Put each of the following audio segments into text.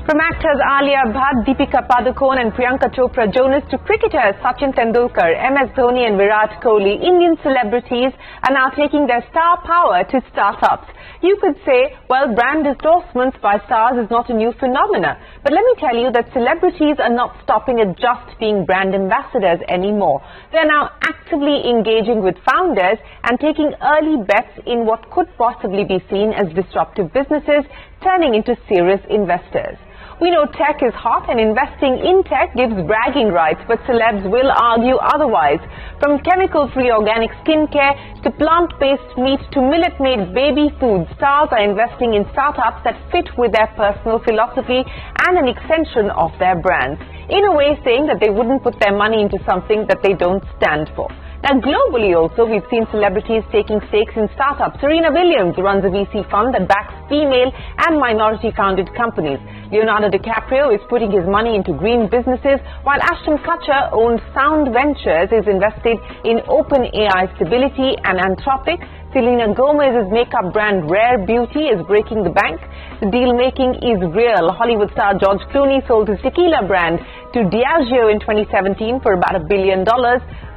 From actors Alia Bhatt, Deepika Padukone and Priyanka Chopra Jonas to cricketers Sachin Tendulkar, MS Dhoni and Virat Kohli, Indian celebrities are now taking their star power to startups. You could say, well, brand endorsements by stars is not a new phenomenon. But let me tell you that celebrities are not stopping at just being brand ambassadors anymore. They are now actively engaging with founders and taking early bets in what could possibly be seen as disruptive businesses, turning into serious investors. We know tech is hot and investing in tech gives bragging rights, but celebs will argue otherwise. From chemical-free organic skincare to plant-based meat to millet-made baby food, stars are investing in startups that fit with their personal philosophy and an extension of their brands. In a way, saying that they wouldn't put their money into something that they don't stand for. Now, globally also, we've seen celebrities taking stakes in startups. Serena Williams runs a VC fund that backs female and minority-founded companies. Leonardo DiCaprio is putting his money into green businesses, while Ashton Kutcher owns Sound Ventures is invested in OpenAI Stability, and Anthropic. Selena Gomez's makeup brand Rare Beauty is breaking the bank. The deal-making is real. Hollywood star George Clooney sold his tequila brand to Diageo in 2017 for about $1 billion.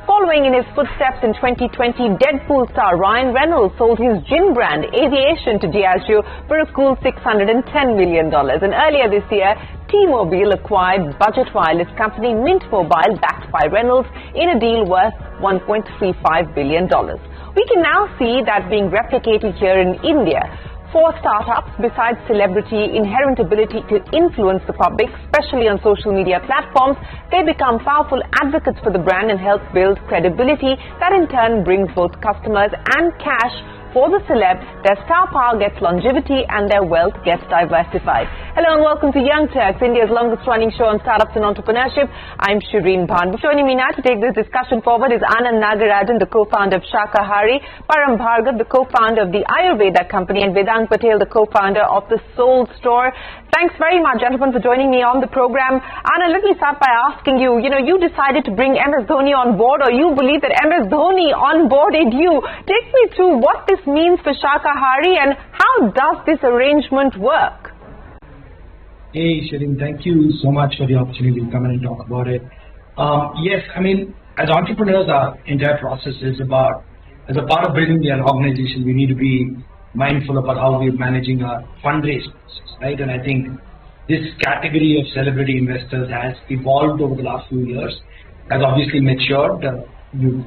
Following in his footsteps in 2020, Deadpool star Ryan Reynolds sold his gin brand Aviation to Diageo for a cool $610 million. And earlier this year, T-Mobile acquired budget wireless company Mint Mobile, backed by Reynolds, in a deal worth $1.35 billion. We can now see that being replicated here in India. For startups, besides celebrity inherent ability to influence the public, especially on social media platforms, they become powerful advocates for the brand and help build credibility that in turn brings both customers and cash. For the celebs, their star power gets longevity and their wealth gets diversified. Hello and welcome to Young Turks, India's longest running show on startups and entrepreneurship. I'm Shereen Bhan. Joining me now to take this discussion forward is Anand Nagarajan, the co-founder of Shaka Harry, Param Bhargav, the co-founder of the Ayurveda company, and Vedant Patel, the co-founder of the Soul Store. Thanks very much, gentlemen, for joining me on the program. Anand, let me start by asking you, you decided to bring MS Dhoni on board, or you believe that MS Dhoni onboarded you. Take me through what this means for Shaka Harry and how does this arrangement work? Hey, Shereen, thank you so much for the opportunity to come in and talk about it. Yes, I mean, as entrepreneurs, our entire process is about, as a part of building an organization, we need to be mindful about how we're managing our fundraising process, right? And I think this category of celebrity investors has evolved over the last few years, has obviously matured. You've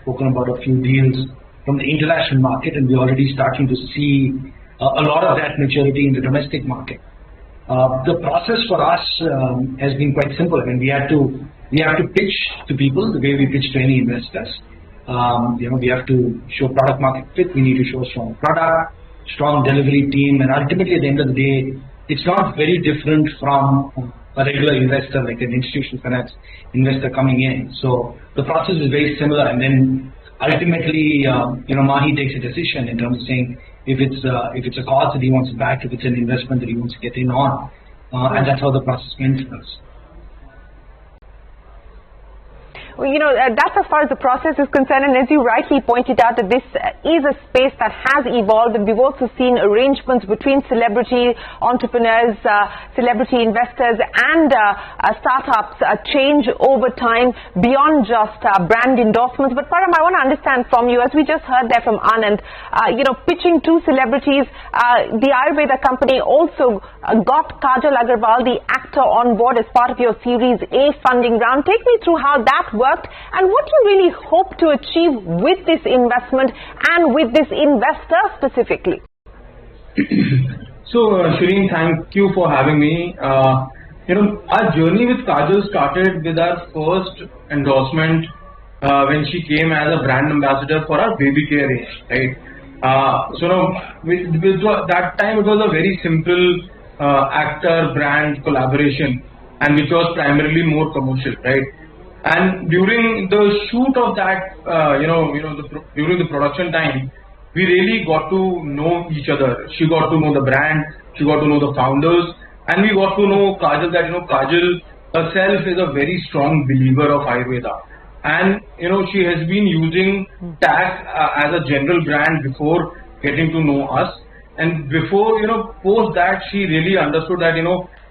spoken about a few deals from the international market, and we're already starting to see a lot of that maturity in the domestic market. The process for us has been quite simple. I mean, we have to pitch to people the way we pitch to any investors. We have to show product market fit. We need to show strong product, strong delivery team, and ultimately at the end of the day, it's not very different from a regular investor, like an institutional finance investor coming in. So the process is very similar, and then ultimately, Mahi takes a decision in terms of saying if it's a cause that he wants to back, if it's an investment that he wants to get in on, and that's how the process went for us. Well, that's as far as the process is concerned, and as you rightly pointed out, that this is a space that has evolved, and we've also seen arrangements between celebrity entrepreneurs, celebrity investors, and startups change over time beyond just brand endorsements. But Param, I want to understand from you, as we just heard there from Anand, pitching to celebrities, the Ayurveda company also got Kajal Agarwal, the actor, on board as part of your Series A funding round. Take me through how that worked and what you really hope to achieve with this investment and with this investor specifically. So, Shereen, thank you for having me. Our journey with Kajal started with our first endorsement when she came as a brand ambassador for our baby care range, right? That time it was a very simple actor-brand collaboration, and which was primarily more commercial, right? And during the shoot of that, during the production time, we really got to know each other. She got to know the brand, she got to know the founders, and we got to know Kajal, that Kajal herself is a very strong believer of Ayurveda. And she has been using TAC as a general brand before getting to know us. And before, post that, she really understood that,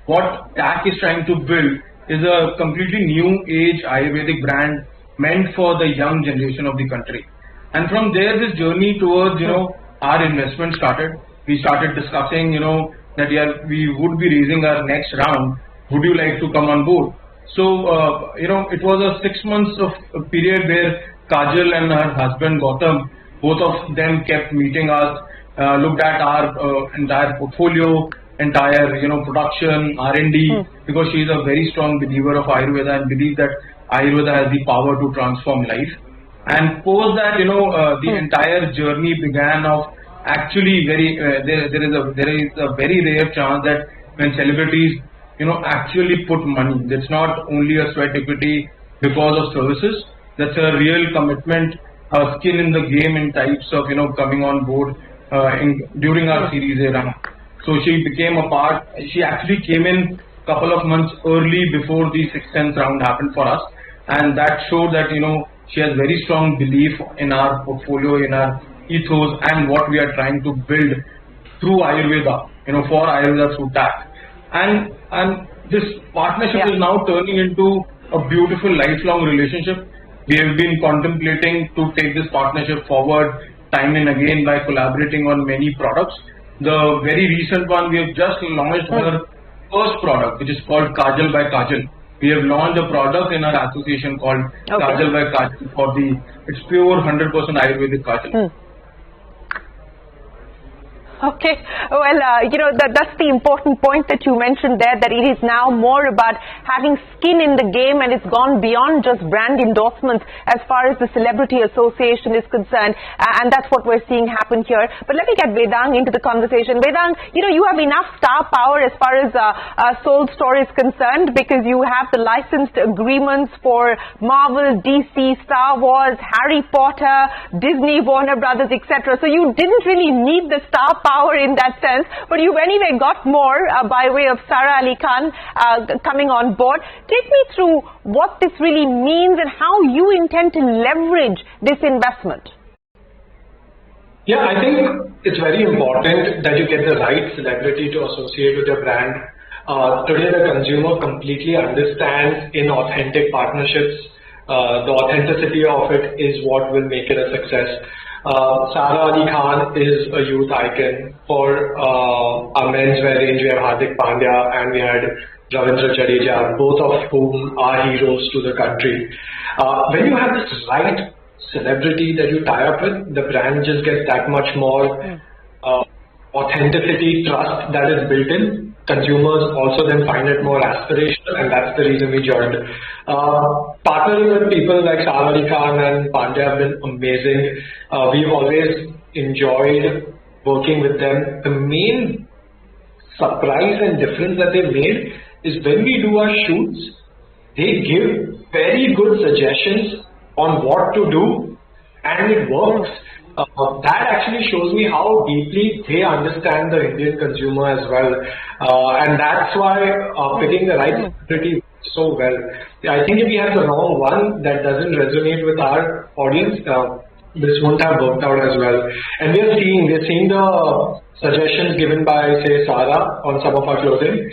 what TAC is trying to build is a completely new age Ayurvedic brand meant for the young generation of the country. And from there, this journey towards, our investment started. We started discussing, that we would be raising our next round. Would you like to come on board? So, it was a 6 months of a period where Kajal and her husband Gautam, both of them kept meeting us, looked at our entire portfolio, entire, production, R&D, because she is a very strong believer of Ayurveda and believes that Ayurveda has the power to transform life. And post that, the entire journey began of actually there is a very rare chance that when celebrities, actually put money, that's not only a sweat equity because of services, that's a real commitment, skin in the game in types of, coming on board during our Series A run. So she became a part, she actually came in a couple of months early before the 6th round happened for us. And that showed that, she has very strong belief in our portfolio, in our ethos and what we are trying to build through Ayurveda, for Ayurveda through TAC. And this partnership is now turning into a beautiful lifelong relationship. We have been contemplating to take this partnership forward time and again by collaborating on many products. The very recent one, we have just launched our first product, which is called Kajal by Kajal. We have launched a product in our association called Kajal by Kajal it's pure 100% Ayurvedic Kajal. Okay, well, that's the important point that you mentioned there, that it is now more about having skin in the game and it's gone beyond just brand endorsements as far as the celebrity association is concerned, and that's what we're seeing happen here. But let me get Vedang into the conversation. Vedang, you have enough star power as far as Soul Store is concerned, because you have the licensed agreements for Marvel, DC, Star Wars, Harry Potter, Disney, Warner Brothers, etc. So you didn't really need the star power in that sense, but you anyway got more by way of Sara Ali Khan coming on board. Take me through what this really means and how you intend to leverage this investment. Yeah, I think it's very important that you get the right celebrity to associate with your brand. Today, the consumer completely understands in authentic partnerships. The authenticity of it is what will make it a success. Sara Ali Khan is a youth icon. For our menswear range, we have Hardik Pandya and we had Ravindra Jadeja, both of whom are heroes to the country. When you have this right celebrity that you tie up with, the brand just gets that much more authenticity, trust that is built in. Consumers also then find it more aspirational, and that's the reason we joined. Partnering with people like Sara Ali Khan and Pandya have been amazing. We've always enjoyed working with them. The main surprise and difference that they made is when we do our shoots, they give very good suggestions on what to do, and it works. That actually shows me how deeply they understand the Indian consumer as well, and that's why picking the right celebrity so well. I think if we have the wrong one that doesn't resonate with our audience, this won't have worked out as well. And we're seeing the suggestions given by, say, Sara on some of our clothing.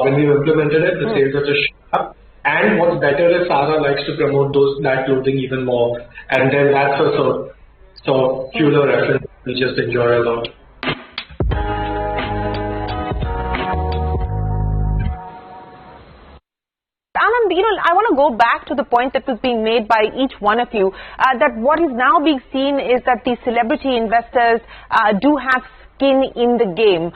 When we've implemented it, the sales are just shot up. And what's better is Sara likes to promote that clothing even more, and then that's also so fewer reference we just enjoy a lot. Anand, I want to go back to the point that was being made by each one of you, that what is now being seen is that the celebrity investors do have skin in the game.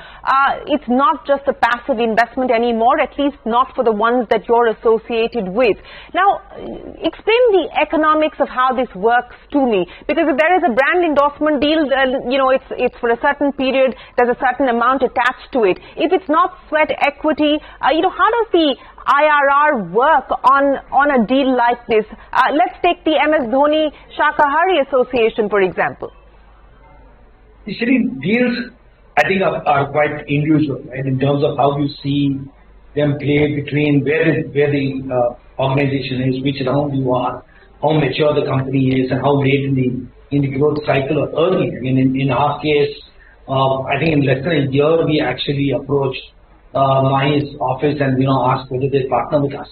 It's not just a passive investment anymore, at least not for the ones that you're associated with. Now, explain the economics of how this works to me, because if there is a brand endorsement deal, it's for a certain period, there's a certain amount attached to it. If it's not sweat equity, how does the IRR work on a deal like this? Let's take the MS Dhoni Shaka Harry Association, for example. Shireen, deals, I think, are quite individual, right, in terms of how you see them play between where the organization is, which round you are, how mature the company is, and how late in the growth cycle or early. I mean, in our case, I think in less than a year we actually approached Mahi's office and asked whether they partner with us.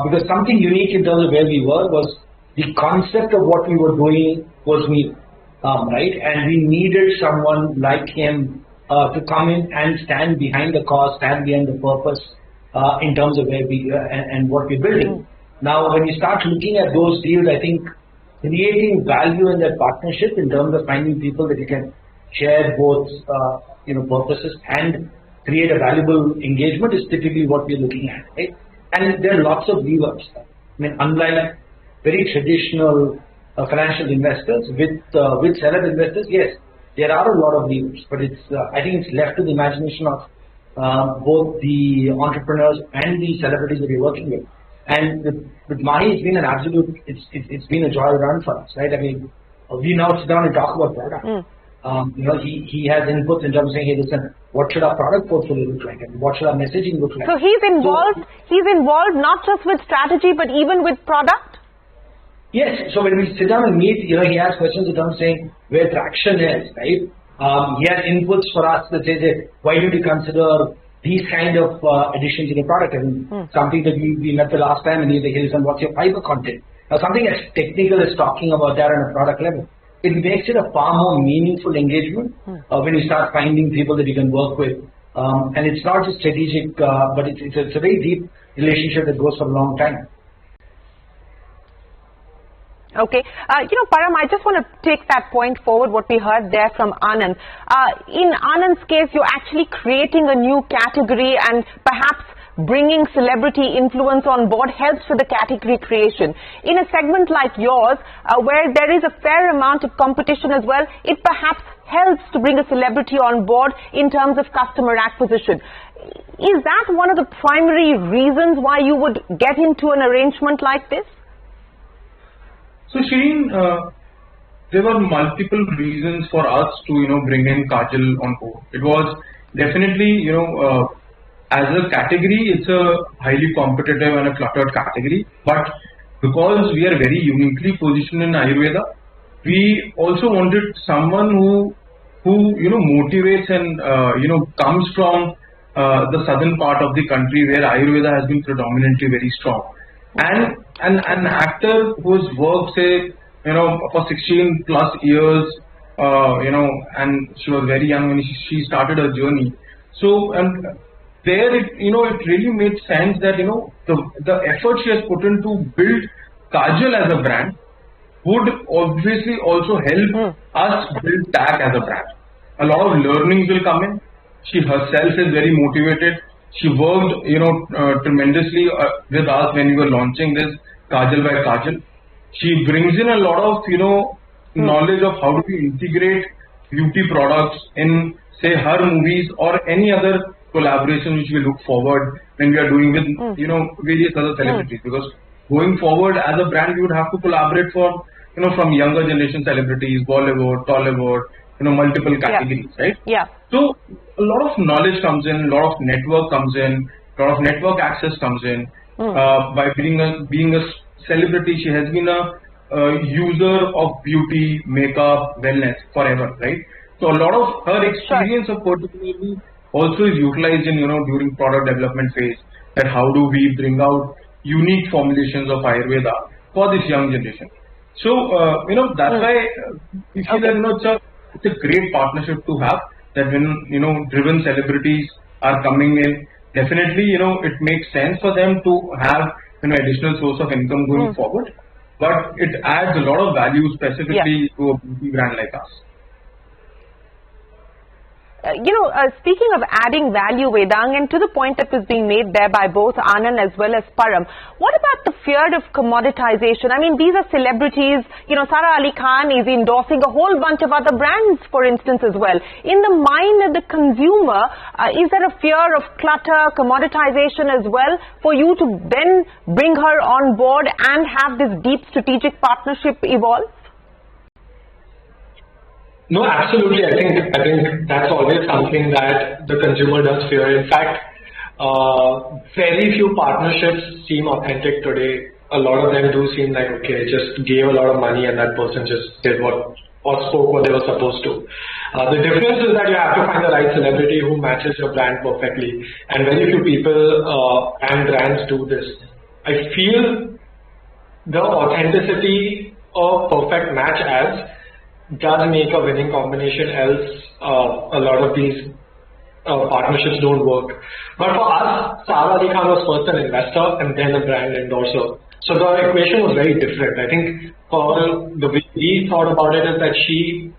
Because something unique in terms of where we were was the concept of what we were doing was new, right? And we needed someone like him to come in and stand behind the cause, stand behind the purpose in terms of where we and what we're building. Now, when you start looking at those deals, I think creating value in that partnership in terms of finding people that you can share both, purposes and create a valuable engagement is typically what we're looking at, right? And there are lots of levers. I mean, unlike very traditional financial investors with celeb investors, yes, there are a lot of levers, but it's I think it's left to the imagination of both the entrepreneurs and the celebrities that we're working with. And with Mahi, it's been an absolute, it's been a joy run for us, right? I mean, we now sit down and talk about product. He has inputs in terms of saying, hey, listen, what should our product portfolio look like, and what should our messaging look like? So he's involved. He's involved not just with strategy, but even with product. Yes. So when we sit down and meet, he has questions in terms of saying where traction is, right? He has inputs for us that says, why don't you consider these kind of additions in your product? I mean, something that we met the last time, and he's like, hey, listen, what's your fiber content? Now, something as technical as talking about that on a product level, it makes it a far more meaningful engagement when you start finding people that you can work with. And it's not just strategic, but it's a very deep relationship that goes for a long time. Okay. Param, I just want to take that point forward, what we heard there from Anand. In Anand's case, you're actually creating a new category, and perhaps bringing celebrity influence on board helps with the category creation. In a segment like yours, where there is a fair amount of competition as well, it perhaps helps to bring a celebrity on board in terms of customer acquisition. Is that one of the primary reasons why you would get into an arrangement like this? So Shireen, there were multiple reasons for us to bring in Kajal on board. It was definitely as a category, it's a highly competitive and a cluttered category. But because we are very uniquely positioned in Ayurveda, we also wanted someone who motivates and comes from the southern part of the country where Ayurveda has been predominantly very strong. And an actor who's worked, say, for 16 plus years, and she was very young when she started her journey. So, and there it really made sense that, the effort she has put in to build Kajal as a brand would obviously also help us build TAC as a brand. A lot of learnings will come in. She herself is very motivated. She worked, tremendously with us when we were launching this Kajal by Kajal. She brings in a lot of, knowledge of how do we integrate beauty products in, say, her movies or any other collaboration which we look forward when we are doing with, various other celebrities. Because going forward as a brand, we would have to collaborate for, from younger generation celebrities, Bollywood, Tollywood, multiple categories, right? Yeah. So a lot of knowledge comes in, a lot of network comes in, a lot of network access comes in. By being a celebrity, she has been a user of beauty, makeup, wellness forever, right? So a lot of her experience of particularly also is utilized in, during product development phase, that how do we bring out unique formulations of Ayurveda for this young generation. So, that's why we feel that, it's a great partnership to have, that when, driven celebrities are coming in, definitely, it makes sense for them to have, additional source of income going forward. But it adds a lot of value specifically to a beauty brand like us. Speaking of adding value, Vedang, and to the point that was being made there by both Anand as well as Param, what about the fear of commoditization? I mean, these are celebrities. Sara Ali Khan is endorsing a whole bunch of other brands, for instance, as well. In the mind of the consumer, is there a fear of clutter, commoditization as well, for you to then bring her on board and have this deep strategic partnership evolve? No, absolutely. I think that's always something that the consumer does fear. In fact, very few partnerships seem authentic today. A lot of them do seem like, okay, just gave a lot of money and that person just did what or spoke what they were supposed to. The difference is that you have to find the right celebrity who matches your brand perfectly, and very few people and brands do this. I feel the authenticity of perfect match ads does make a winning combination, else a lot of these partnerships don't work. But for us, Sara Ali Khan was first an investor and then a brand endorser. So the equation was very different. I think for the way we thought about it is that she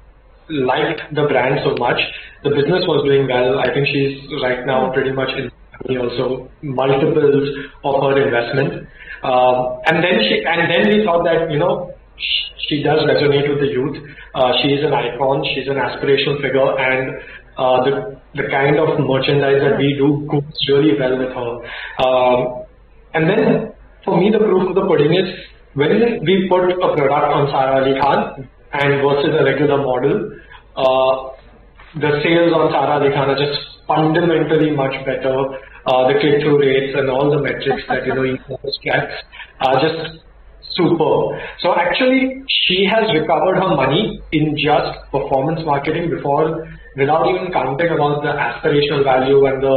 liked the brand so much. The business was doing well. I think she's right now pretty much in also multiples of her investment. And then we thought that, you know, she does resonate with the youth. She is an icon. She's an aspirational figure, and the kind of merchandise that we do goes really well with her. And then for me, the proof of the pudding is when we put a product on Sara Ali Khan and versus a regular model, the sales on Sara Ali Khan are just fundamentally much better. The click-through rates and all the metrics that e-commerce tracks are just super. So actually, she has recovered her money in just performance marketing before, without even counting about the aspirational value and the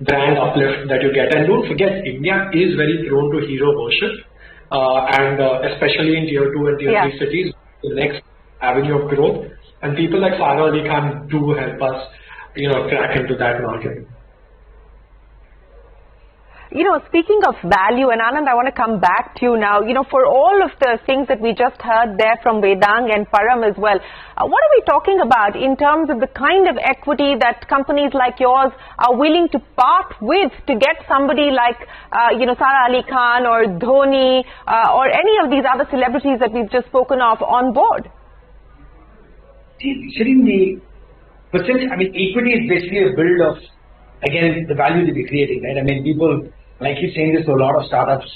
brand uplift that you get. And don't forget, India is very prone to hero worship, and especially in tier 2 and tier 3 cities, the next avenue of growth. And people like Sara Ali Khan do help us, crack into that market. Speaking of value, and Anand, I want to come back to you now. For all of the things that we just heard there from Vedang and Param as well, what are we talking about in terms of the kind of equity that companies like yours are willing to part with to get somebody like, Sara Ali Khan or Dhoni or any of these other celebrities that we've just spoken of on board? Sitting the percentage, equity is basically a build of, again, the value that we're creating, right? People, like you're saying this to a lot of startups,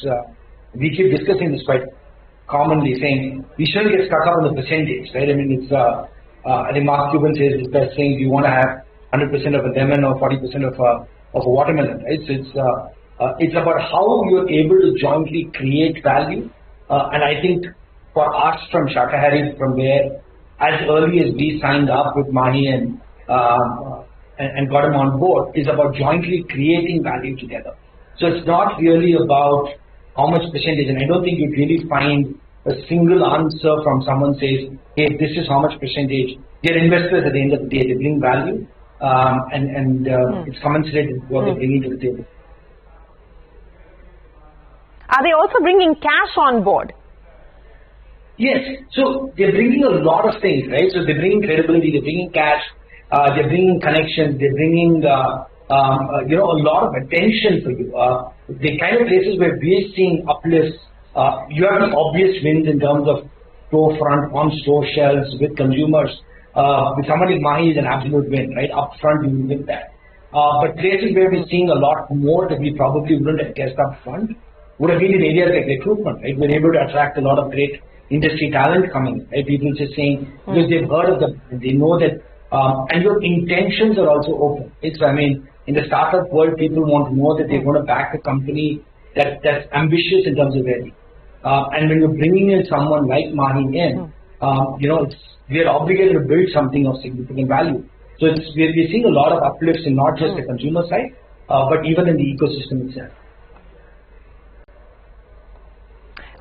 we keep discussing this quite commonly, saying we shouldn't get stuck up on the percentage, right? It's, I think Mark Cuban says it's best saying you want to have 100% of a lemon or 40% of a watermelon, right? So it's about how you're able to jointly create value. And I think for us from Shaka Harry, from where as early as we signed up with Mahi and got him on board, is about jointly creating value together. So it's not really about how much percentage, and I don't think you'd really find a single answer from someone says, hey, this is how much percentage. They're investors at the end of the day. They bring value, and it's commensurate with what they're bringing to the table. Are they also bringing cash on board? Yes. So they're bringing a lot of things, right? So they're bringing credibility, they're bringing cash, they're bringing connections, they're bringing a lot of attention for you. The kind of places where we're seeing uplifts, you have the obvious wins in terms of storefront, on store shelves with consumers. With somebody like Mahi is an absolute win, right? Up front, you win that. But places where we're seeing a lot more that we probably wouldn't have guessed up front would have been in areas like recruitment, right? We're able to attract a lot of great industry talent coming, right? People just saying, because they've heard of them, they know that, and your intentions are also open. In the startup world, people want to know that they're going to back a company that's ambitious in terms of value. And when you're bringing in someone like Mahi in, we're obligated to build something of significant value. So we're seeing a lot of uplifts in not just the consumer side, but even in the ecosystem itself.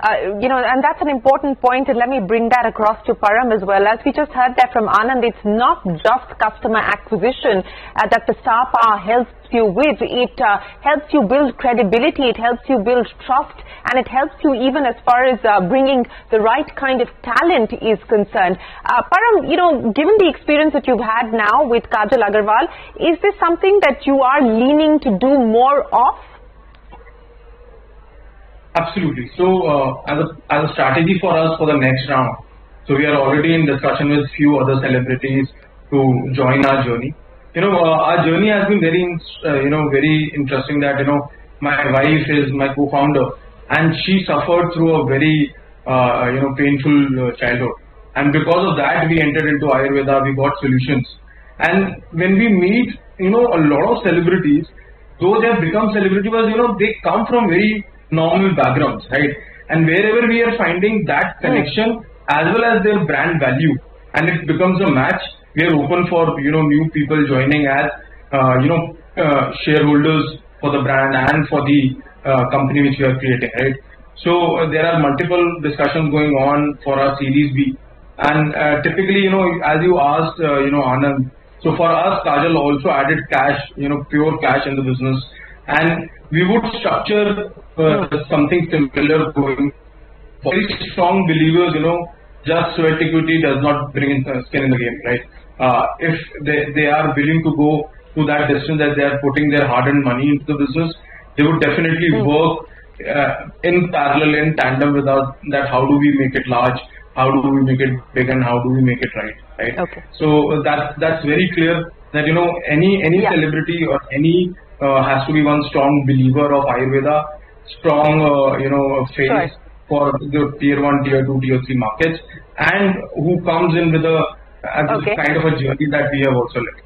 And that's an important point, and let me bring that across to Param as well. As we just heard that from Anand, it's not just customer acquisition that the star power helps you with. It helps you build credibility, it helps you build trust, and it helps you even as far as bringing the right kind of talent is concerned. Param, given the experience that you've had now with Kajal Agarwal, is this something that you are leaning to do more of? Absolutely. So as a strategy for us for the next round, so we are already in discussion with few other celebrities to join our journey. Our journey has been very interesting. That my wife is my co-founder, and she suffered through a very painful childhood, and because of that we entered into Ayurveda. We got solutions, and when we meet a lot of celebrities, though they have become celebrities, they come from very normal backgrounds, right? And wherever we are finding that connection as well as their brand value, and it becomes a match, we are open for new people joining as shareholders for the brand and for the company which we are creating, right? So there are multiple discussions going on for our Series B, and typically, as you asked, Anand. So for us, Kajal also added cash, pure cash in the business, and we would structure something similar going. Very strong believers, just sweat equity does not bring in skin in the game, right? If they are willing to go to that distance, that they are putting their hard-earned money into the business, they would definitely work in parallel, in tandem with that. How do we make it large? How do we make it big? And how do we make it right? Okay. So that's very clear that any celebrity or any has to be one strong believer of Ayurveda, strong face for the tier 1, tier 2, tier 3 markets, and who comes in with a kind of a journey that we have also led.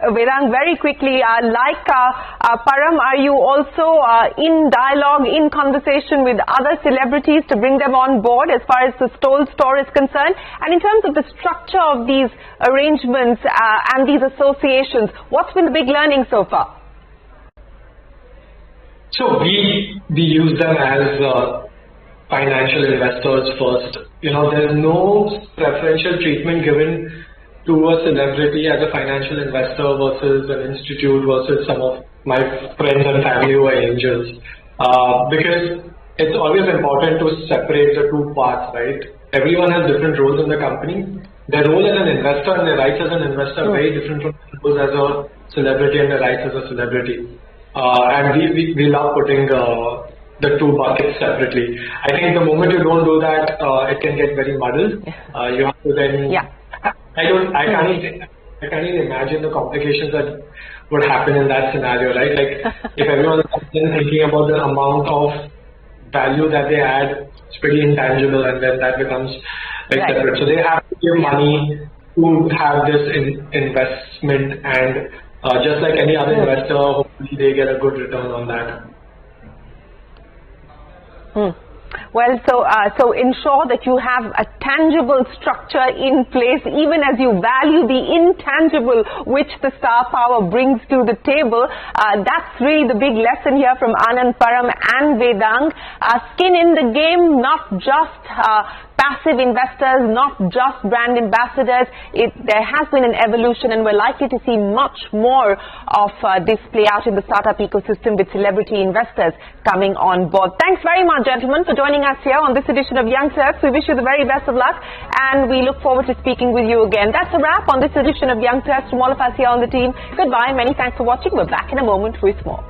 Vedang, very quickly, Param, are you also in dialogue, in conversation with other celebrities to bring them on board as far as the Stole store is concerned? And in terms of the structure of these arrangements and these associations, what's been the big learning so far? So we use them as financial investors first. There's no preferential treatment given to a celebrity as a financial investor versus an institute versus some of my friends and family who are angels. Because it's always important to separate the two parts, right? Everyone has different roles in the company. Their role as an investor and their rights as an investor are very different from roles as a celebrity and their rights as a celebrity. And we love putting the two buckets separately. I think the moment you don't do that, it can get very muddled. You have to then... I can't even imagine the complications that would happen in that scenario, right? Like if everyone is thinking about the amount of value that they add, it's pretty intangible, and then that becomes separate. So they have to give money to have this investment, and just like any other investor, hopefully they get a good return on that. Well, so ensure that you have a tangible structure in place, even as you value the intangible which the star power brings to the table. That's really the big lesson here from Anand, Param and Vedang. Skin in the game, not just passive investors, not just brand ambassadors. There has been an evolution, and we're likely to see much more of this play out in the startup ecosystem with celebrity investors coming on board. Thanks very much, gentlemen, for joining us here on this edition of Young Turks. We wish you the very best of luck, and we look forward to speaking with you again. That's a wrap on this edition of Young Turks from all of us here on the team. Goodbye. Many thanks for watching. We're back in a moment with more.